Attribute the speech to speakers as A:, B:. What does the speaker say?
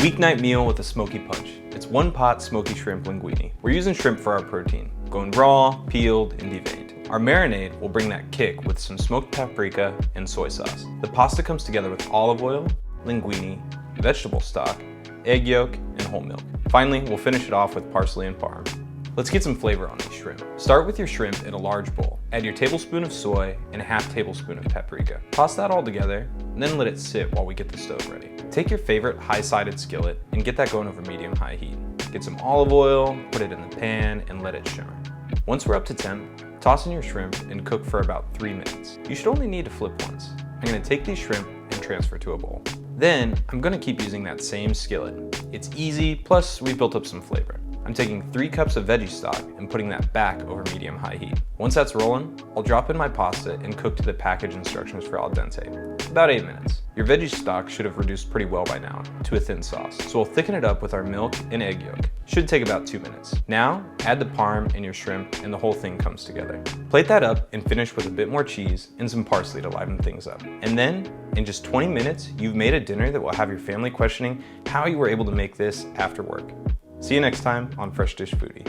A: Weeknight meal with a smoky punch. It's one pot smoky shrimp linguine. We're using shrimp for our protein, going raw, peeled, and deveined. Our marinade will bring that kick with some smoked paprika and soy sauce. The pasta comes together with olive oil, linguine, vegetable stock, egg yolk, and whole milk. Finally, we'll finish it off with parsley and parm. Let's get some flavor on these shrimp. Start with your shrimp in a large bowl. Add your tablespoon of soy and a half tablespoon of paprika. Toss that all together, and then let it sit while we get the stove ready. Take your favorite high-sided skillet and get that going over medium-high heat. Get some olive oil, put it in the pan, and let it shimmer. Once we're up to temp, toss in your shrimp and cook for about 3 minutes. You should only need to flip once. I'm gonna take these shrimp and transfer to a bowl. Then, I'm gonna keep using that same skillet. It's easy, plus we've built up some flavor. I'm taking 3 cups of veggie stock and putting that back over medium-high heat. Once that's rolling, I'll drop in my pasta and cook to the package instructions for al dente, about 8 minutes. Your veggie stock should have reduced pretty well by now to a thin sauce, so we'll thicken it up with our milk and egg yolk. Should take about 2 minutes. Now, add the parm and your shrimp and the whole thing comes together. Plate that up and finish with a bit more cheese and some parsley to liven things up. And then, in just 20 minutes, you've made a dinner that will have your family questioning how you were able to make this after work. See you next time on Fresh Dish Foodie.